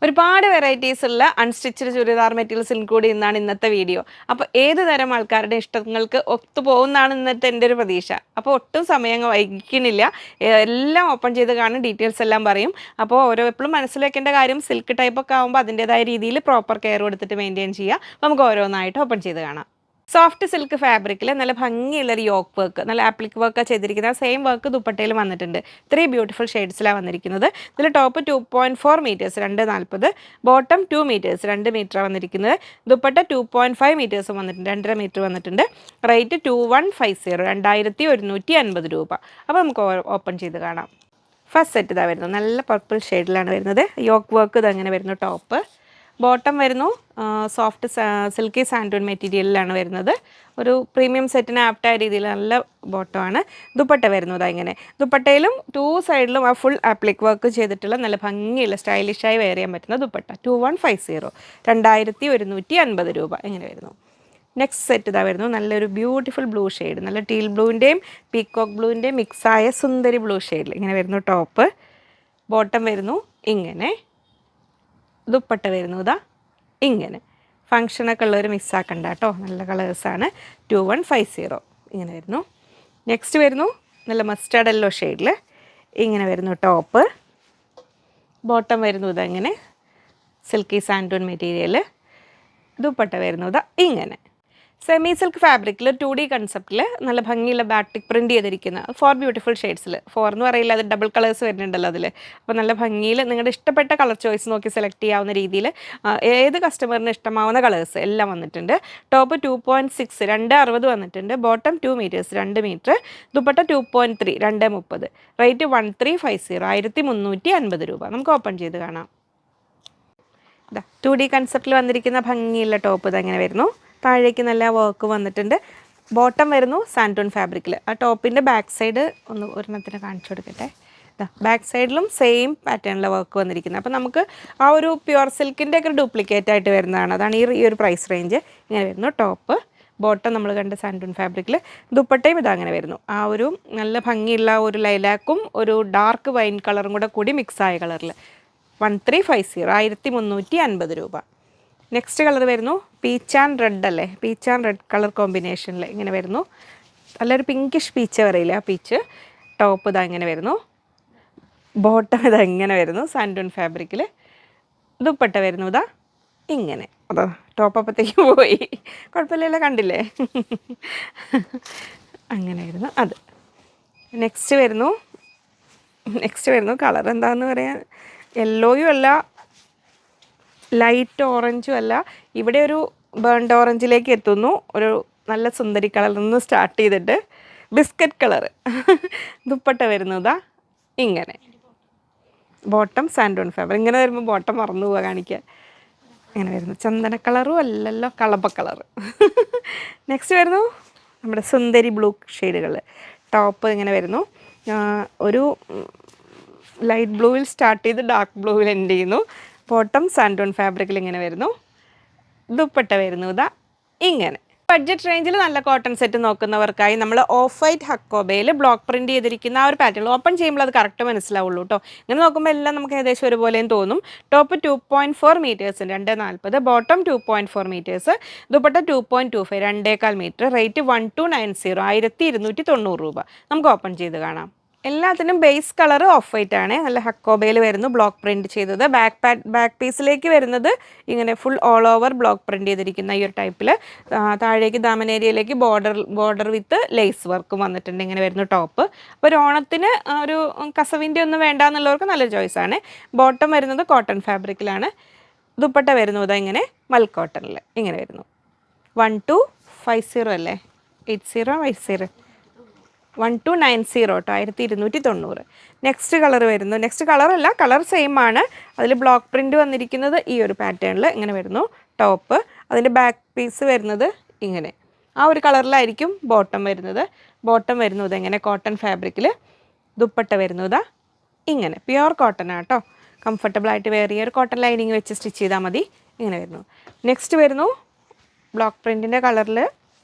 ഒരുപാട് വെറൈറ്റീസ് ഉള്ള unstitched churidar materials include ചെയ്യുന്നതാണ് ഇന്നത്തെ വീഡിയോ. അപ്പോൾ ഏത് തരം ആൾക്കാരുടെ ഇഷ്ടങ്ങൾക്ക് ഒത്തുപോകുന്നതാണ് ഇന്നത്തെ എൻ്റെ ഒരു പ്രതീക്ഷ. അപ്പോൾ ഒട്ടും സമയം വൈകിക്കുന്നില്ല, എല്ലാം ഓപ്പൺ ചെയ്ത് കാണും, ഡീറ്റെയിൽസ് എല്ലാം പറയും. അപ്പോൾ എപ്പോഴും മനസ്സിൽ വെക്കേണ്ട കാര്യം, സിൽക്ക് ടൈപ്പൊക്കെ ആകുമ്പോൾ അതിൻ്റെതായ രീതിയിൽ പ്രോപ്പർ കെയർ കൊടുത്തിട്ട് മെയിൻറ്റെയിൻ ചെയ്യുക. അപ്പോൾ നമുക്ക് ഓരോന്നായിട്ട് ഓപ്പൺ ചെയ്ത് കാണാം. സോഫ്റ്റ് സിൽക്ക് ഫാബ്രിക്കിൽ നല്ല ഭംഗിയുള്ളൊരു യോക്ക് വർക്ക്, നല്ല ആപ്ലിക് വർക്ക് ചെയ്തിരിക്കുന്ന സെയിം വർക്ക് ദുപ്പട്ടയിൽ വന്നിട്ടുണ്ട്. 3 ബ്യൂട്ടിഫുൾ ഷെയ്ഡ്സിലാണ് വന്നിരിക്കുന്നത്. ഇതിൽ top 2.4 metres 2.40, bottom 2 metres 2 metre വന്നിരിക്കുന്നത്. ദുപ്പട്ട 2.5 മീറ്റേഴ്സും വന്നിട്ടുണ്ട്, 2.5 മീറ്റർ വന്നിട്ടുണ്ട്. റേറ്റ് 2150, 2150 രൂപ. അപ്പോൾ നമുക്ക് ഓപ്പൺ ചെയ്ത് കാണാം. ഫസ്റ്റ് സെറ്റ് ഇതാ വരുന്നത്, നല്ല പർപ്പിൾ ഷെയ്ഡിലാണ് വരുന്നത്. യോക്ക് വർക്ക് ഇതങ്ങനെ വരുന്നു. ടോപ്പ് ബോട്ടം വരുന്നു സോഫ്റ്റ് സിൽക്കി സാൻഡൂൺ മെറ്റീരിയലിലാണ് വരുന്നത്. ഒരു പ്രീമിയം സെറ്റിന് ആപ്റ്റായ രീതിയിൽ നല്ല ബോട്ടമാണ്. ദുപ്പട്ട വരുന്നത് ഇങ്ങനെ, ദുപ്പട്ടയിലും 2 സൈഡിലും ആ ഫുൾ ആപ്ലിക് വർക്ക് ചെയ്തിട്ടുള്ള നല്ല ഭംഗിയുള്ള സ്റ്റൈലിഷായി വെയർ ചെയ്യാൻ പറ്റുന്ന ദുപ്പട്ട. 2150, 2150 രൂപ എങ്ങനെ വരുന്നു. നെക്സ്റ്റ് സെറ്റ് ഇതാ വരുന്നു, നല്ലൊരു ബ്യൂട്ടിഫുൾ ബ്ലൂ ഷെയ്ഡ്, നല്ല ടീൽ ബ്ലൂവിൻ്റെയും പീക്കോക്ക് ബ്ലൂവിൻ്റെയും മിക്സായ സുന്ദരി ബ്ലൂ ഷെയ്ഡിൽ ഇങ്ങനെ വരുന്നു. ടോപ്പ് ബോട്ടം വരുന്നു ഇങ്ങനെ, ദുപ്പട്ട വരുന്നു ഇതാ ഇങ്ങനെ. ഫങ്ഷനൊക്കെ ഉള്ളവർ മിസ്സാക്കണ്ട കേട്ടോ, നല്ല കളേഴ്സാണ്. 2150 ഇങ്ങനെ വരുന്നു. നെക്സ്റ്റ് വരുന്നു നല്ല മസ്റ്റാർഡ് യെല്ലോ ഷെയ്ഡിൽ ഇങ്ങനെ വരുന്നു. ടോപ്പ് ബോട്ടം വരുന്നു ഇതങ്ങനെ സിൽക്കി സാൻഡൂൺ മെറ്റീരിയൽ, ദുപ്പട്ട വരുന്നു ഇതാ ഇങ്ങനെ. സെമി സിൽക്ക് ഫാബ്രിക്കിൽ 2D കൺസെപ്റ്റിൽ നല്ല ഭംഗിയുള്ള ബാറ്റിക് പ്രിൻറ്റ് ചെയ്തിരിക്കുന്ന 4 ബ്യൂട്ടിഫുൾ ഷെയ്ഡ്സിൽ, 4 എന്ന് പറയില്ല, അത് ഡബിൾ കളേഴ്സ് വരുന്നുണ്ടല്ലോ അതിൽ. അപ്പോൾ നല്ല ഭംഗിയിൽ നിങ്ങളുടെ ഇഷ്ടപ്പെട്ട കളർ ചോയ്സ് നോക്കി സെലക്ട് ചെയ്യാവുന്ന രീതിയിൽ ഏത് കസ്റ്റമറിന് ഇഷ്ടമാവുന്ന കളേഴ്സ് എല്ലാം വന്നിട്ടുണ്ട്. ടോപ്പ് 2.6 260 വന്നിട്ടുണ്ട്. Bottom 2 metres 2 metre, dupatta 2.3 230. Rate 1350, 1350 രൂപ. നമുക്ക് ഓപ്പൺ ചെയ്ത് കാണാം. 2D കൺസെപ്റ്റിൽ വന്നിരിക്കുന്ന ഭംഗിയുള്ള ടോപ്പ് ഇതങ്ങനെ വരുന്നു. താഴേക്ക് നല്ല വർക്ക് വന്നിട്ടുണ്ട്. ബോട്ടം വരുന്നു സാൻഡൂൺ ഫാബ്രിക്കിൽ. ആ ടോപ്പിൻ്റെ ബാക്ക് സൈഡ് ഒന്ന് ഒരെണ്ണത്തിന് കാണിച്ചു കൊടുക്കട്ടെ. ബാക്ക് സൈഡിലും സെയിം പാറ്റേണിലെ വർക്ക് വന്നിരിക്കുന്നത്. അപ്പോൾ നമുക്ക് ആ ഒരു പ്യുവർ സിൽക്കിൻ്റെ ഒക്കെ ഡ്യൂപ്ലിക്കേറ്റ് ആയിട്ട് വരുന്നതാണ്. അതാണ് ഈ ഒരു പ്രൈസ് റേഞ്ച്. ഇങ്ങനെ വരുന്നു. ടോപ്പ് ബോട്ടം നമ്മൾ കണ്ട സാൻഡൂൺ ഫാബ്രിക്കിൽ, ദുപ്പട്ടയും ഇതങ്ങനെ വരുന്നു. ആ ഒരു നല്ല ഭംഗിയുള്ള ഒരു ലൈലാക്കും ഒരു ഡാർക്ക് വൈൻ കളറും കൂടി മിക്സായ കളറിൽ 1350, 1350 രൂപ. നെക്സ്റ്റ് കളർ വരുന്നു പീച്ച് ആൻഡ് റെഡ് അല്ലേ, പീച്ച് ആൻഡ് റെഡ് കളർ കോമ്പിനേഷനിൽ ഇങ്ങനെ വരുന്നു. നല്ലൊരു പിങ്കിഷ് പീച്ച് പറയില്ല, ആ പീച്ച്. ടോപ്പ് ഇതാ ഇങ്ങനെ വരുന്നു. ബോട്ടം ഇതാ ഇങ്ങനെ വരുന്നു സാൻഡൂൺ ഫാബ്രിക്കിൽ. ദുപ്പട്ട വരുന്നു ഇതാ ഇങ്ങനെ. അതോ ടോപ്പ് അപ്പത്തേക്ക് പോയി, കുഴപ്പമില്ലല്ലോ, കണ്ടില്ലേ. അങ്ങനെ വരുന്നു അത്. നെക്സ്റ്റ് വരുന്നു കളർ എന്താണെന്ന് പറയാൻ, യെല്ലോയും അല്ല ലൈറ്റ് ഓറഞ്ചും അല്ല, ഇവിടെ ഒരു ബേൺഡ് ഓറഞ്ചിലേക്ക് എത്തുന്നു. ഒരു നല്ല സുന്ദരി കളറിൽ നിന്ന് സ്റ്റാർട്ട് ചെയ്തിട്ട് ബിസ്ക്കറ്റ് കളർ. ദുപ്പട്ട വരുന്നതാ ഇങ്ങനെ. Bottom santoon fabric. ഇങ്ങനെ വരുമ്പോൾ ബോട്ടം മറന്നു പോവുക കാണിക്കാൻ. ഇങ്ങനെ വരുന്നു. ചന്ദന കളറും അല്ലല്ലോ, കളപ്പ കളർ. നെക്സ്റ്റ് വരുന്നു നമ്മുടെ സുന്ദരി ബ്ലൂ ഷെയ്ഡുകൾ. ടോപ്പ് ഇങ്ങനെ വരുന്നു. ഒരു ലൈറ്റ് ബ്ലൂവിൽ സ്റ്റാർട്ട് ചെയ്ത് ഡാർക്ക് ബ്ലൂവിൽ എൻഡ് ചെയ്യുന്നു. ബോട്ടം സാൻഡൂൺ ഫാബ്രിക്കിൽ ഇങ്ങനെ വരുന്നു. ദുപ്പട്ട വരുന്നു ഇതാ ഇങ്ങനെ. ബഡ്ജറ്റ് റേഞ്ചിൽ നല്ല കോട്ടൺ സെറ്റ് നോക്കുന്നവർക്കായി നമ്മൾ ഓഫ് വൈറ്റ് ഹക്കോബയിൽ ബ്ലോക്ക് പ്രിൻറ്റ് ചെയ്തിരിക്കുന്ന ആ ഒരു പാറ്റേൺ ഓപ്പൺ ചെയ്യുമ്പോൾ അത് കറക്റ്റ് മനസ്സിലാവുള്ളൂ കേട്ടോ. ഇങ്ങനെ നോക്കുമ്പോൾ എല്ലാം നമുക്ക് ഏകദേശം ഒരുപോലെയും തോന്നും. Top 2.4 metres 240, bottom 2.4 metres, dupatta 2.25 2.25 metre. Rate 1290, 1290 രൂപ. നമുക്ക് ഓപ്പൺ ചെയ്ത് കാണാം. എല്ലാത്തിനും ബേസ് കളർ ഓഫ് വൈറ്റ് ആണ്. നല്ല ഹക്കോബയിൽ വരുന്നു, ബ്ലോക്ക് പ്രിൻറ്റ് ചെയ്തത്. ബാക്ക് പീസിലേക്ക് വരുന്നത് ഇങ്ങനെ full all over block print ചെയ്തിരിക്കുന്ന ഈ ഒരു ടൈപ്പിൽ. താഴേക്ക് ദാമൻ ഏരിയയിലേക്ക് ബോർഡർ വിത്ത് ലേസ് വർക്കും വന്നിട്ടുണ്ട്. ഇങ്ങനെ വരുന്നു ടോപ്പ്. അപ്പോൾ ഒരു ഓണത്തിന് ഒരു കസവിൻ്റെ ഒന്നും വേണ്ട എന്നുള്ളവർക്ക് നല്ലൊരു ചോയ്സാണ്. ബോട്ടം വരുന്നത് കോട്ടൺ ഫാബ്രിക്കിലാണ്. ദുപ്പട്ട വരുന്നത് ഇങ്ങനെ മൽ കോട്ടണിൽ ഇങ്ങനെ വരുന്നു. 1250 അല്ലേ, 8050, 1290 കേട്ടോ, 1290. നെക്സ്റ്റ് കളർ വരുന്നു. നെക്സ്റ്റ് കളറല്ല, കളർ സെയിം ആണ്. അതിൽ ബ്ലോക്ക് പ്രിൻറ്റ് വന്നിരിക്കുന്നത് ഈ ഒരു പാറ്റേണിൽ ഇങ്ങനെ വരുന്നു. ടോപ്പ് അതിൻ്റെ ബാക്ക് പീസ് വരുന്നത് ഇങ്ങനെ ആ ഒരു കളറിലായിരിക്കും ബോട്ടം വരുന്നത്. ബോട്ടം വരുന്നത് എങ്ങനെ കോട്ടൺ ഫാബ്രിക്കിൽ. ദുപ്പട്ട വരുന്നതാ ഇങ്ങനെ പ്യുവർ കോട്ടൺ ആട്ടോ. കംഫർട്ടബിളായിട്ട് വെയർ ചെയ്യുക. ഒരു കോട്ടൺ ലൈനിങ് വെച്ച് സ്റ്റിച്ച് ചെയ്താൽ മതി. ഇങ്ങനെ വരുന്നു. നെക്സ്റ്റ് വരുന്നു ബ്ലോക്ക് പ്രിൻറ്റിൻ്റെ കളറിൽ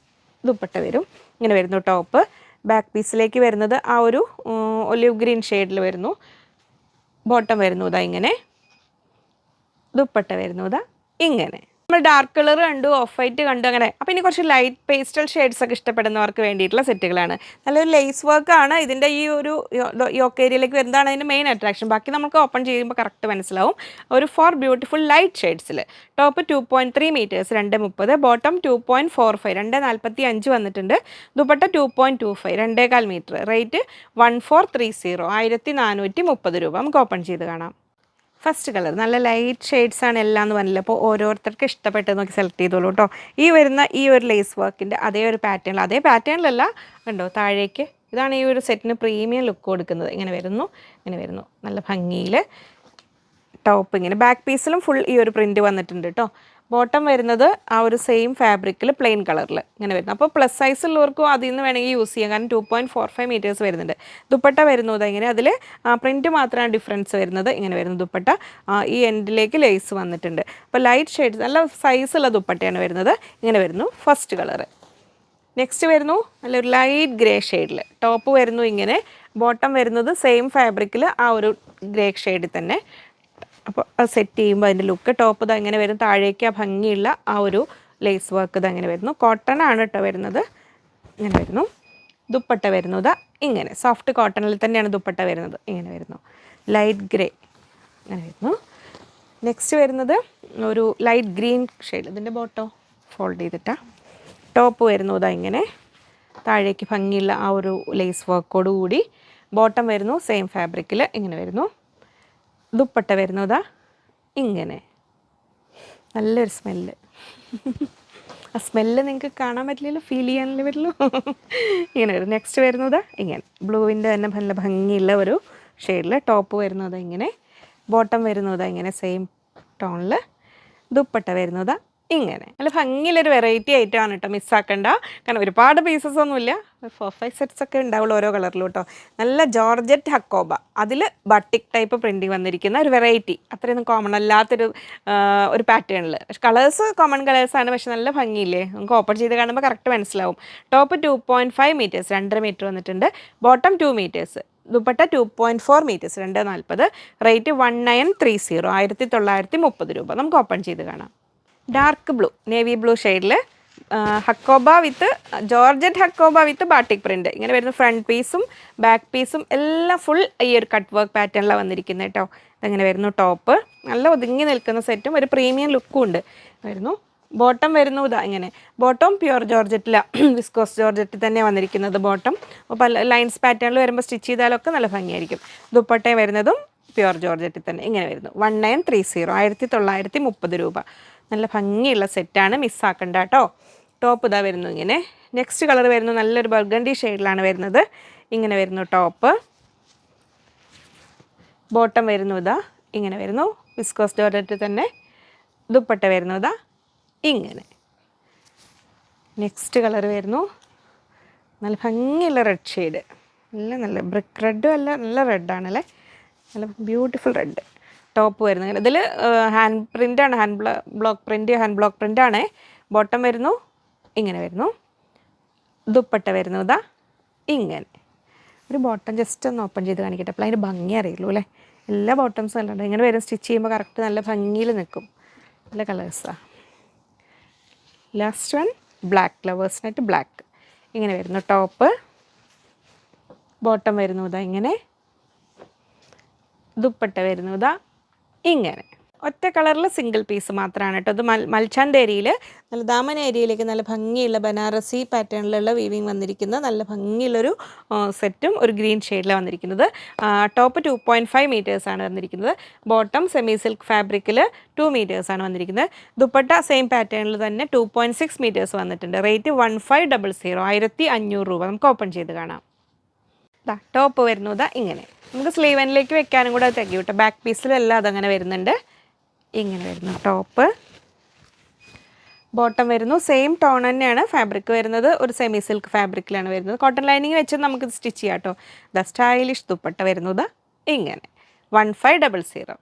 ദുപ്പട്ട വരും. ഇങ്ങനെ വരുന്നു ടോപ്പ്. ബാക്ക് പീസിലേക്ക് വരുന്നത് ആ ഒരു ഒലിവ് ഗ്രീൻ ഷെയ്ഡിൽ വരുന്നു. ബോട്ടം വരുന്നു ഇതാ ഇങ്ങനെ. ദുപ്പട്ട വരുന്നത് ഇങ്ങനെ. നമ്മൾ ഡാർക്ക് കളർ കണ്ടു, ഓഫ് വൈറ്റ് കണ്ടു, അങ്ങനെ. അപ്പോൾ ഇനി കുറച്ച് ലൈറ്റ് പേസ്റ്റൽ ഷെയ്ഡ്സ് ഒക്കെ ഇഷ്ടപ്പെടുന്നവർക്ക് വേണ്ടിയിട്ടുള്ള സെറ്റുകളാണ്. നല്ലൊരു ലേസ് വർക്കാണ് ഇതിൻ്റെ ഈ ഒരു യോക്ക് ഏരിയയിലേക്ക് വരുന്നതാണ് അതിൻ്റെ മെയിൻ അട്രാക്ഷൻ. ബാക്കി നമുക്ക് ഓപ്പൺ ചെയ്യുമ്പോൾ കറക്റ്റ് മനസ്സിലാവും. ഒരു 4 ബ്യൂട്ടിഫുൾ ലൈറ്റ് ഷെയ്ഡ്സിൽ. ടോപ്പ് 2.3 മീറ്റേഴ്സ് 2.30, ബോട്ടം 2.45 2.45 വന്നിട്ടുണ്ട്. ദുപ്പട്ട 2.25 2.25 മീറ്റർ. റേറ്റ് 1430 1430 രൂപ. നമുക്ക് ഓപ്പൺ ചെയ്ത് കാണാം. ഫസ്റ്റ് കളർ നല്ല ലൈറ്റ് ഷെയ്ഡ്സ് ആണ് എല്ലാം എന്ന് പറഞ്ഞില്ല. അപ്പോൾ ഓരോരുത്തർക്ക് ഇഷ്ടപ്പെട്ടത് നോക്കി സെലക്ട് ചെയ്തോളൂ കേട്ടോ. ഈ വരുന്ന ഈ ഒരു ലേസ് വർക്കിൻ്റെ അതേ ഒരു പാറ്റേണിൽ, അതേ പാറ്റേണിലല്ല കണ്ടോ താഴേക്ക്. ഇതാണ് ഈ ഒരു സെറ്റിന് പ്രീമിയം ലുക്ക് കൊടുക്കുന്നത്. ഇങ്ങനെ വരുന്നു, ഇങ്ങനെ വരുന്നു, നല്ല ഭംഗിയിൽ. ടോപ്പ് ഇങ്ങനെ, ബാക്ക് പീസിലും ഫുൾ ഈ ഒരു പ്രിൻറ്റ് വന്നിട്ടുണ്ട് കേട്ടോ. ബോട്ടം വരുന്നത് ആ ഒരു സെയിം ഫാബ്രിക്കിൽ പ്ലെയിൻ കളറിൽ ഇങ്ങനെ വരുന്നു. അപ്പോൾ പ്ലസ് സൈസ് ഉള്ളവർക്കും അതിൽ നിന്ന് വേണമെങ്കിൽ യൂസ് ചെയ്യാം, കാരണം 2.45 മീറ്റേഴ്സ് വരുന്നുണ്ട്. ദുപ്പട്ട വരുന്നത് ഇങ്ങനെ, അതിൽ പ്രിൻറ്റ് മാത്രമാണ് ഡിഫറൻസ് വരുന്നത്. ഇങ്ങനെ വരുന്നു ദുപ്പട്ട. ഈ എൻഡിലേക്ക് ലേസ് വന്നിട്ടുണ്ട്. അപ്പോൾ ലൈറ്റ് ഷെയ്ഡ്സ്, നല്ല സൈസുള്ള ദുപ്പട്ടയാണ് വരുന്നത്. ഇങ്ങനെ വരുന്നു ഫസ്റ്റ് കളറ്. നെക്സ്റ്റ് വരുന്നു നല്ലൊരു ലൈറ്റ് ഗ്രേ ഷെയ്ഡിൽ. ടോപ്പ് വരുന്നു ഇങ്ങനെ, ബോട്ടം വരുന്നത് സെയിം ഫാബ്രിക്കിൽ ആ ഒരു ഗ്രേ ഷെയ്ഡിൽ തന്നെ. അപ്പോൾ അത് സെറ്റ് ചെയ്യുമ്പോൾ അതിൻ്റെ ലുക്ക്. ടോപ്പ് ഇത് അങ്ങനെ വരും, താഴേക്ക് ആ ഭംഗിയുള്ള ആ ഒരു ലേസ് വർക്ക് ഇത് അങ്ങനെ വരുന്നു. കോട്ടൺ ആണ് കേട്ടോ വരുന്നത്. ഇങ്ങനെ വരുന്നു. ദുപ്പട്ട വരുന്നത് ഇങ്ങനെ, സോഫ്റ്റ് കോട്ടണിൽ തന്നെയാണ് ദുപ്പട്ട വരുന്നത്. ഇങ്ങനെ വരുന്നു ലൈറ്റ് ഗ്രേ, അങ്ങനെ വരുന്നു. നെക്സ്റ്റ് വരുന്നത് ഒരു ലൈറ്റ് ഗ്രീൻ ഷെയ്ഡ്. ഇതിൻ്റെ ബോട്ടോ ഫോൾഡ് ചെയ്തിട്ടാണ്. ടോപ്പ് വരുന്നത് ഇങ്ങനെ, താഴേക്ക് ഭംഗിയുള്ള ആ ഒരു ലേസ് വർക്കോട് കൂടി. ബോട്ടം വരുന്നു സെയിം ഫാബ്രിക്കിൽ. ഇങ്ങനെ വരുന്നു. ദുപ്പട്ട വരുന്നതാ ഇങ്ങനെ, നല്ലൊരു സ്മെല്ല്. ആ സ്മെല്ല് നിങ്ങൾക്ക് കാണാൻ പറ്റില്ലല്ലോ, ഫീൽ ചെയ്യാനല്ലേ പറ്റുള്ളൂ. ഇങ്ങനെ വരും. നെക്സ്റ്റ് വരുന്നത് ഇങ്ങനെ, ബ്ലൂവിൻ്റെ തന്നെ നല്ല ഭംഗിയുള്ള ഒരു ഷെയ്ഡിൽ. ടോപ്പ് വരുന്നത് ഇങ്ങനെ, ബോട്ടം വരുന്നത് ഇങ്ങനെ സെയിം ടോണിൽ. ദുപ്പട്ട വരുന്നത് ഇങ്ങനെ, നല്ല ഭംഗിയുള്ളൊരു വെറൈറ്റി ആയിട്ടാണ് കേട്ടോ, മിസ്സാക്കണ്ട. കാരണം ഒരുപാട് പീസസ് ഒന്നുമില്ല, 4-5 സെറ്റ്സ് ഒക്കെ ഉണ്ടാവുള്ളൂ ഓരോ കളറിലും കേട്ടോ. നല്ല ജോർജറ്റ് ഹക്കോബ, അതിൽ ബട്ടിക് ടൈപ്പ് പ്രിൻറ്റിങ് വന്നിരിക്കുന്ന ഒരു വെറൈറ്റി. അത്രയൊന്നും കോമൺ അല്ലാത്തൊരു ഒരു പാറ്റേണിൽ. പക്ഷെ കളേഴ്സ് കോമൺ കളേഴ്സാണ്, പക്ഷെ നല്ല ഭംഗിയില്ലേ. നമുക്ക് ഓപ്പൺ ചെയ്ത് കാണുമ്പോൾ കറക്റ്റ് മനസ്സിലാവും. ടോപ്പ് 2.5 മീറ്റേഴ്സ് 2.5 മീറ്റർ വന്നിട്ടുണ്ട്. Bottom 2 metres. Dupatta 2.4 metres 2.40. Rate 1930 1930 രൂപ. നമുക്ക് ഓപ്പൺ ചെയ്ത് കാണാം. ഡാർക്ക് ബ്ലൂ, നേവി ബ്ലൂ ഷെയ്ഡിൽ ഹക്കോബ വിത്ത് ജോർജറ്റ് ഹക്കോബ വിത്ത് ബാട്ടിക് പ്രിൻറ്റ്. ഇങ്ങനെ വരുന്ന ഫ്രണ്ട് പീസും ബാക്ക് പീസും എല്ലാം ഫുൾ ഈ ഒരു കട്ട് വർക്ക് പാറ്റേണിലാണ് വന്നിരിക്കുന്നത് കേട്ടോ. ഇതങ്ങനെ വരുന്നു. ടോപ്പ് നല്ല ഒതുങ്ങി നിൽക്കുന്ന സെറ്റും ഒരു പ്രീമിയം ലുക്കും ഉണ്ട് വരുന്നു. ബോട്ടം വരുന്നു ഇതാ ഇങ്ങനെ. ബോട്ടം പ്യുവർ ജോർജറ്റിലാണ്, വിസ്കോസ് ജോർജറ്റിൽ തന്നെ വന്നിരിക്കുന്നത് ബോട്ടം. അപ്പോൾ പല ലൈൻസ് പാറ്റേണിൽ വരുമ്പോൾ സ്റ്റിച്ച് ചെയ്താലൊക്കെ നല്ല ഭംഗിയായിരിക്കും. ദുപ്പട്ടയും വരുന്നതും പ്യുവർ ജോർജറ്റിൽ തന്നെ ഇങ്ങനെ വരുന്നു. 1930 1930 രൂപ. നല്ല ഭംഗിയുള്ള സെറ്റാണ്, മിസ്സാക്കണ്ട കേട്ടോ. ടോപ്പ് ഇതാ വരുന്നു ഇങ്ങനെ. നെക്സ്റ്റ് കളർ വരുന്നു നല്ലൊരു ബർഗണ്ടി ഷെയ്ഡിലാണ് വരുന്നത്. ഇങ്ങനെ വരുന്നു ടോപ്പ്. ബോട്ടം വരുന്നു ഇതാ ഇങ്ങനെ വരുന്നു, വിസ്കോസ് ജോർജറ്റ് തന്നെ. ദുപ്പട്ട വരുന്നു ഇതാ ഇങ്ങനെ. നെക്സ്റ്റ് കളർ വരുന്നു നല്ല ഭംഗിയുള്ള റെഡ് ഷെയ്ഡ്. നല്ല ബ്രിക്ക് റെഡും അല്ല, നല്ല റെഡാണല്ലേ, നല്ല ബ്യൂട്ടിഫുൾ റെഡ്. ടോപ്പ് വരുന്നത് ഇതിൽ ഹാൻഡ് പ്രിൻ്റാണ്, ഹാൻഡ് ബ്ലോക്ക് പ്രിൻ്റാണ്. ബോട്ടം വരുന്നു ഇങ്ങനെ വരുന്നു. ദുപ്പട്ട വരുന്നു ഇതാ ഇങ്ങനെ. ഒരു ബോട്ടം ജസ്റ്റ് ഒന്ന് ഓപ്പൺ ചെയ്ത് കാണിക്കട്ടെ, അപ്പോൾ അതിൻ്റെ ഭംഗി അറിയുള്ളൂ അല്ലേ. എല്ലാ ബോട്ടംസും അല്ലാണ്ട് ഇങ്ങനെ വരും, സ്റ്റിച്ച് ചെയ്യുമ്പോൾ കറക്റ്റ് നല്ല ഭംഗിയിൽ നിൽക്കും. നല്ല കളേഴ്സാണ്. ലാസ്റ്റ് വൺ ബ്ലാക്ക്, ലവേഴ്സിനായിട്ട് ബ്ലാക്ക്. ഇങ്ങനെ വരുന്നു ടോപ്പ്. ബോട്ടം വരുന്നു ഇതാ ഇങ്ങനെ. ദുപ്പട്ട വരുന്നു ഇതാ ഇങ്ങനെ. ഒറ്റ കളറിൽ സിംഗിൾ പീസ് മാത്രമാണ് കേട്ടോ. ഇത് മൽച്ചാന്ത് ഏരിയയിൽ നല്ല ദാമൻ ഏരിയയിലേക്ക് നല്ല ഭംഗിയുള്ള ബനാറസി പാറ്റേണിലുള്ള വീവിങ് വന്നിരിക്കുന്ന നല്ല ഭംഗിയുള്ളൊരു സെറ്റും ഒരു ഗ്രീൻ ഷെയ്ഡിലാണ് വന്നിരിക്കുന്നത്. ടോപ്പ് 2.5 മീറ്റേഴ്സാണ് വന്നിരിക്കുന്നത്. ബോട്ടം സെമി സിൽക്ക് ഫാബ്രിക്കിൽ 2 മീറ്റേഴ്സാണ് വന്നിരിക്കുന്നത്. ദുപ്പട്ട സെയിം പാറ്റേണിൽ തന്നെ 2.6 മീറ്റേഴ്സ് വന്നിട്ടുണ്ട്. റേറ്റ് 1500 1500 രൂപ. നമുക്ക് ഓപ്പൺ ചെയ്ത് കാണാം. ടോപ്പ് വരുന്നത് ഇങ്ങനെ. നമുക്ക് സ്ലീവ് എൻഡിലേക്ക് വെക്കാനും കൂടെ തികയും കേട്ടോ. ബാക്ക് പീസിലെല്ലാം അതങ്ങനെ വരുന്നുണ്ട്. ഇങ്ങനെ വരുന്നു ടോപ്പ്. ബോട്ടം വരുന്നു സെയിം ടോൺ തന്നെയാണ്. ഫാബ്രിക് വരുന്നത് ഒരു സെമി സിൽക്ക് ഫാബ്രിക്കിലാണ് വരുന്നത്. കോട്ടൺ ലൈനിങ് വെച്ച് നമുക്ക് സ്റ്റിച്ച് ചെയ്യാം കേട്ടോ. ദ സ്റ്റൈലിഷ് ദുപ്പട്ട വരുന്നത് ഇങ്ങനെ. 1500